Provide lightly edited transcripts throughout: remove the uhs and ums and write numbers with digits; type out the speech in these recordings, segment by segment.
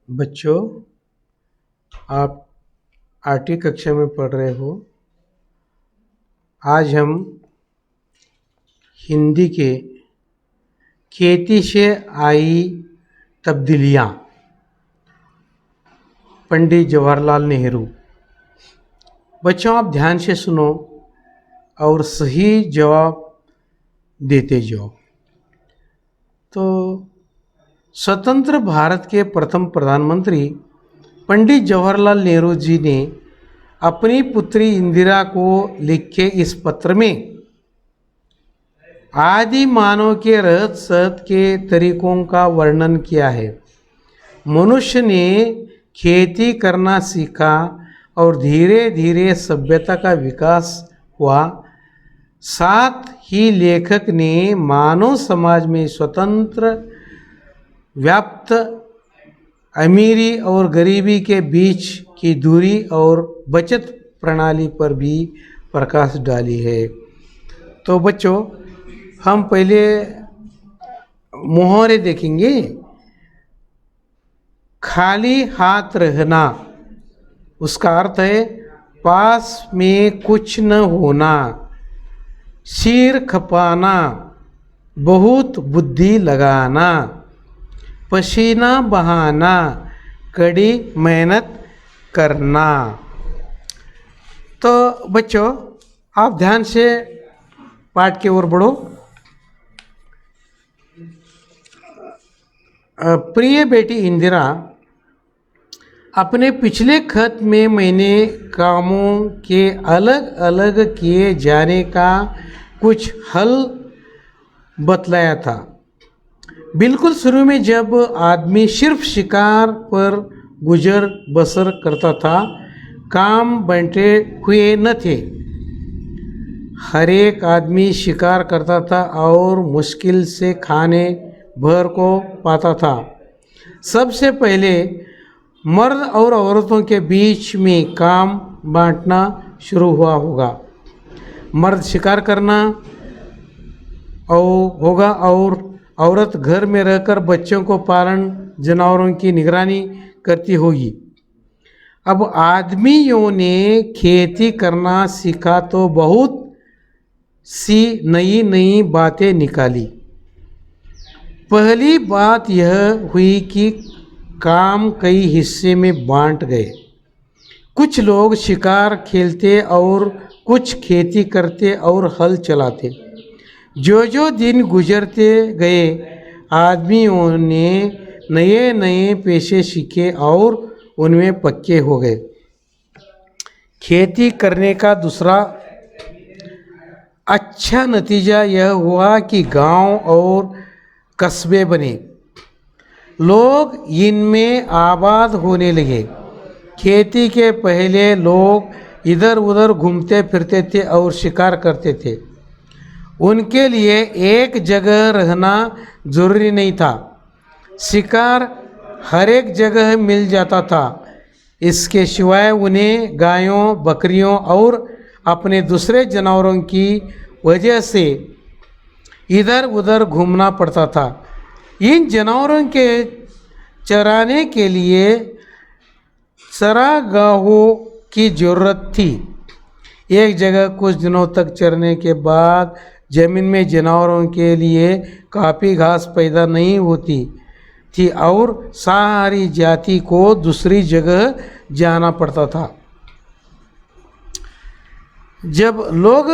बच्चों, आप 8वीं कक्षा में पढ़ रहे हो। आज हम हिंदी के खेती से आई तब्दीलियाँ, पंडित जवाहरलाल नेहरू। बच्चों, आप ध्यान से सुनो और सही जवाब देते जाओ। तो स्वतंत्र भारत के प्रथम प्रधानमंत्री पंडित जवाहरलाल नेहरू जी ने अपनी पुत्री इंदिरा को लिखे इस पत्र में आदि मानव के रहत सहत के तरीकों का वर्णन किया है। मनुष्य ने खेती करना सीखा और धीरे धीरे सभ्यता का विकास हुआ। साथ ही लेखक ने मानव समाज में स्वतंत्र व्याप्त अमीरी और गरीबी के बीच की दूरी और बचत प्रणाली पर भी प्रकाश डाली है। तो बच्चों, हम पहले मुहावरे देखेंगे। खाली हाथ रहना, उसका अर्थ है पास में कुछ न होना। सिर खपाना, बहुत बुद्धि लगाना। पसीना बहाना, कड़ी मेहनत करना। तो बच्चों, आप ध्यान से पाठ की ओर बढ़ो। प्रिय बेटी इंदिरा, अपने पिछले खत में मैंने कामों के अलग अलग किए जाने का कुछ हल बतलाया था। बिल्कुल शुरू में जब आदमी सिर्फ शिकार पर गुजर बसर करता था, काम बंटे हुए न थे। हर एक आदमी शिकार करता था और मुश्किल से खाने भर को पाता था। सबसे पहले मर्द और औरतों के बीच में काम बांटना शुरू हुआ होगा। मर्द शिकार करना होगा और औरत घर में रहकर बच्चों को पालन, जानवरों की निगरानी करती होगी। अब आदमियों ने खेती करना सीखा तो बहुत सी नई नई बातें निकाली। पहली बात यह हुई कि काम कई हिस्से में बांट गए। कुछ लोग शिकार खेलते और कुछ खेती करते और हल चलाते। जो जो दिन गुजरते गए, आदमियों ने नए नए पेशे सीखे और उनमें पक्के हो गए। खेती करने का दूसरा अच्छा नतीजा यह हुआ कि गांव और कस्बे बने। लोग इनमें आबाद होने लगे। खेती के पहले लोग इधर उधर घूमते फिरते थे और शिकार करते थे। उनके लिए एक जगह रहना जरूरी नहीं था। शिकार हर एक जगह मिल जाता था। इसके सिवाय उन्हें गायों, बकरियों और अपने दूसरे जानवरों की वजह से इधर उधर घूमना पड़ता था। इन जानवरों के चराने के लिए चरागाहों की ज़रूरत थी। एक जगह कुछ दिनों तक चरने के बाद जमीन में जानवरों के लिए काफ़ी घास पैदा नहीं होती थी और सारी जाति को दूसरी जगह जाना पड़ता था। जब लोग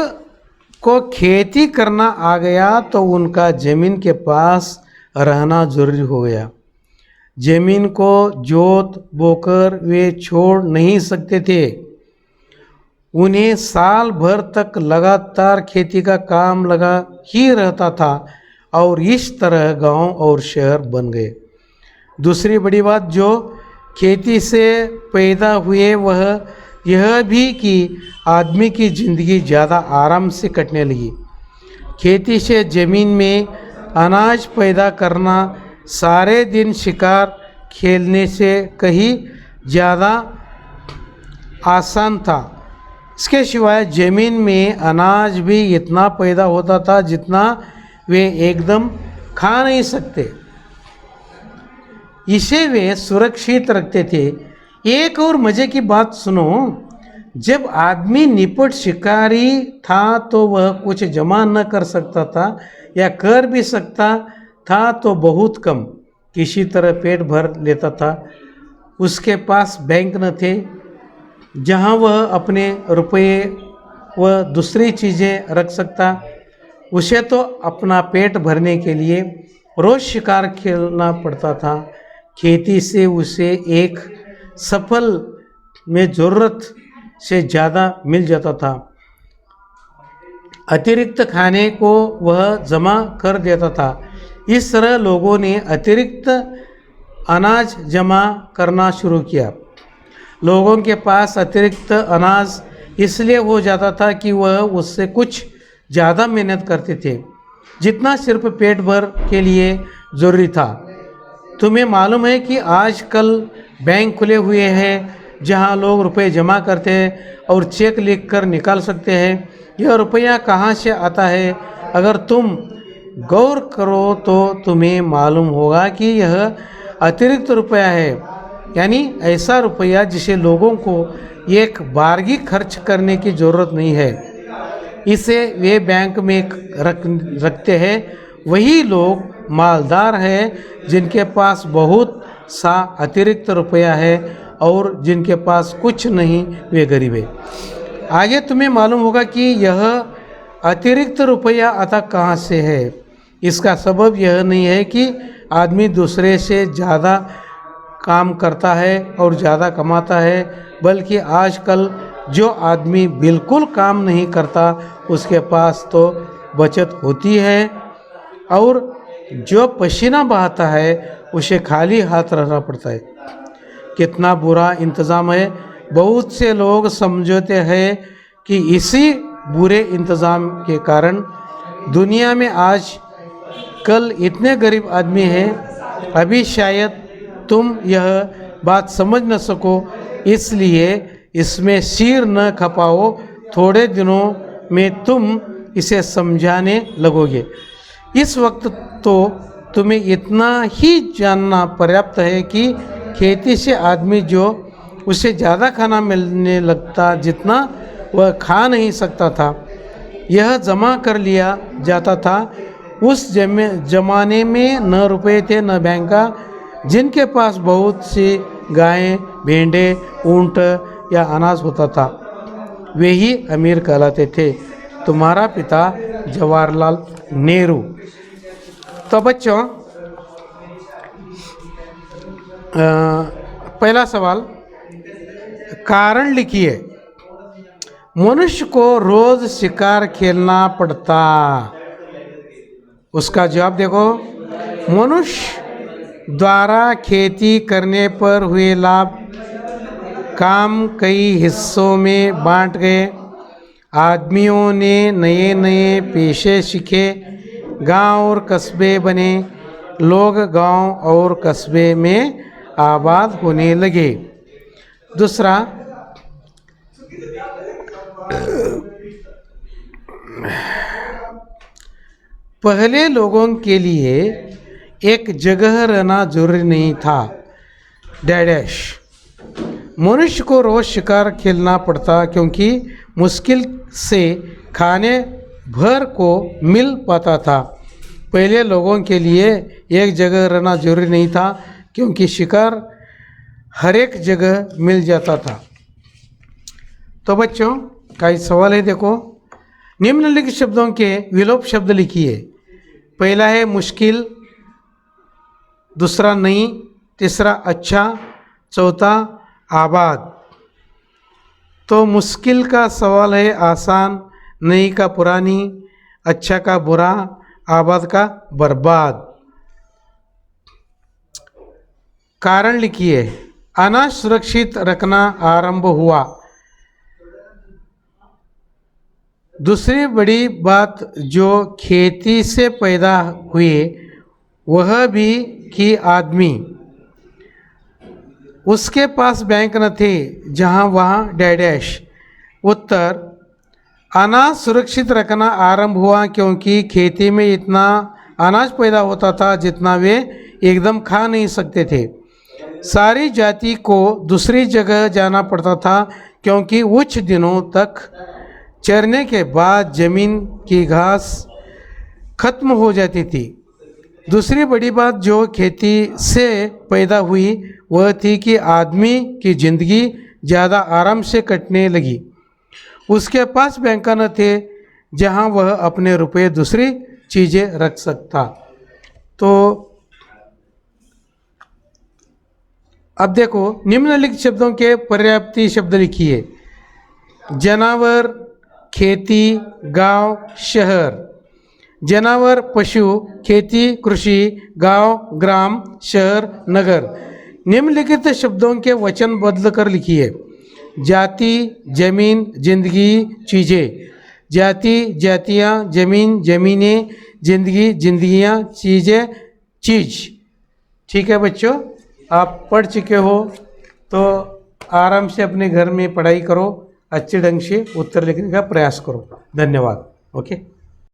को खेती करना आ गया तो उनका जमीन के पास रहना जरूरी हो गया। जमीन को जोत बोकर वे छोड़ नहीं सकते थे। उन्हें साल भर तक लगातार खेती का काम लगा ही रहता था और इस तरह गांव और शहर बन गए। दूसरी बड़ी बात जो खेती से पैदा हुए वह यह भी कि आदमी की ज़िंदगी ज़्यादा आराम से कटने लगी। खेती से ज़मीन में अनाज पैदा करना सारे दिन शिकार खेलने से कहीं ज़्यादा आसान था। इसके सिवाय ज़मीन में अनाज भी इतना पैदा होता था जितना वे एकदम खा नहीं सकते। इसे वे सुरक्षित रखते थे। एक और मजे की बात सुनो, जब आदमी निपट शिकारी था तो वह कुछ जमा न कर सकता था, या कर भी सकता था तो बहुत कम, किसी तरह पेट भर लेता था। उसके पास बैंक न थे जहां वह अपने रुपये व दूसरी चीज़ें रख सकता। उसे तो अपना पेट भरने के लिए रोज़ शिकार खेलना पड़ता था। खेती से उसे एक सफल में ज़रूरत से ज़्यादा मिल जाता था। अतिरिक्त खाने को वह जमा कर देता था। इस तरह लोगों ने अतिरिक्त अनाज जमा करना शुरू किया। लोगों के पास अतिरिक्त अनाज इसलिए हो जाता था कि वह उससे कुछ ज़्यादा मेहनत करते थे, जितना सिर्फ पेट भर के लिए ज़रूरी था। तुम्हें मालूम है कि आजकल बैंक खुले हुए हैं जहां लोग रुपए जमा करते हैं और चेक लिख कर निकाल सकते हैं। यह रुपया कहाँ से आता है? अगर तुम गौर करो तो तुम्हें मालूम होगा कि यह अतिरिक्त रुपया है, यानी ऐसा रुपया जिसे लोगों को एक बारगी खर्च करने की ज़रूरत नहीं है। इसे वे बैंक में रखते हैं। वही लोग मालदार हैं जिनके पास बहुत सा अतिरिक्त रुपया है, और जिनके पास कुछ नहीं वे गरीब है। आगे तुम्हें मालूम होगा कि यह अतिरिक्त रुपया आता कहाँ से है। इसका सबब यह नहीं है कि आदमी दूसरे से ज़्यादा काम करता है और ज़्यादा कमाता है, बल्कि आजकल जो आदमी बिल्कुल काम नहीं करता उसके पास तो बचत होती है, और जो पसीना बहाता है उसे खाली हाथ रहना पड़ता है। कितना बुरा इंतज़ाम है। बहुत से लोग समझते हैं कि इसी बुरे इंतज़ाम के कारण दुनिया में आज कल इतने गरीब आदमी हैं। अभी शायद तुम यह बात समझ न सको, इसलिए इसमें सिर न खपाओ। थोड़े दिनों में तुम इसे समझाने लगोगे। इस वक्त तो तुम्हें इतना ही जानना पर्याप्त है कि खेती से आदमी जो उसे ज़्यादा खाना मिलने लगता जितना वह खा नहीं सकता था, यह जमा कर लिया जाता था। उस जमाने में न रुपए थे न बैंका। जिनके पास बहुत सी गायें, भेड़ें, ऊंट या अनाज होता था, वे ही अमीर कहलाते थे। तुम्हारा पिता जवाहरलाल नेहरू। तो बच्चों, पहला सवाल, कारण लिखिए। मनुष्य को रोज शिकार खेलना पड़ता। उसका जवाब देखो। मनुष्य द्वारा खेती करने पर हुए लाभ काम कई हिस्सों में बांट गए। आदमियों ने नए नए पेशे सीखे, गांव और कस्बे बने, लोग गांव और कस्बे में आबाद होने लगे। दूसरा, पहले लोगों के लिए एक जगह रहना जरूरी नहीं था। डैश, मनुष्य को रोज शिकार खेलना पड़ता क्योंकि मुश्किल से खाने भर को मिल पाता था। पहले लोगों के लिए एक जगह रहना जरूरी नहीं था क्योंकि शिकार हर एक जगह मिल जाता था। तो बच्चों, कई सवाल है, देखो। निम्नलिखित शब्दों के विलोप शब्द लिखिए। पहला है मुश्किल, दूसरा नहीं, तीसरा अच्छा, चौथा आबाद। तो मुश्किल का सवाल है आसान, नहीं का पुरानी, अच्छा का बुरा, आबाद का बर्बाद। कारण लिखिए। अनाज सुरक्षित रखना आरंभ हुआ। दूसरी बड़ी बात जो खेती से पैदा हुई वह भी कि आदमी, उसके पास बैंक न थे जहाँ वहाँ डैश। उत्तर, अनाज सुरक्षित रखना आरंभ हुआ क्योंकि खेती में इतना अनाज पैदा होता था जितना वे एकदम खा नहीं सकते थे। सारी जाति को दूसरी जगह जाना पड़ता था क्योंकि कुछ दिनों तक चरने के बाद ज़मीन की घास खत्म हो जाती थी। दूसरी बड़ी बात जो खेती से पैदा हुई वह थी कि आदमी की ज़िंदगी ज़्यादा आराम से कटने लगी। उसके पास बैंक न थे जहां वह अपने रुपए दूसरी चीज़ें रख सकता। तो अब देखो निम्नलिखित शब्दों के पर्याप्ती शब्द लिखिए। जनावर, खेती, गांव, शहर। जनावर पशु, खेती कृषि, गांव ग्राम, शहर नगर। निम्नलिखित शब्दों के वचन बदल कर लिखिए। जाति, जमीन, जिंदगी, चीज़ें। जाति, जातियाँ, जमीन, जमीनें, जिंदगी, जिंदगियाँ, चीज़ें, चीज़। ठीक है बच्चों, आप पढ़ चुके हो तो आराम से अपने घर में पढ़ाई करो, अच्छे ढंग से उत्तर लिखने का प्रयास करो। धन्यवाद। ओके।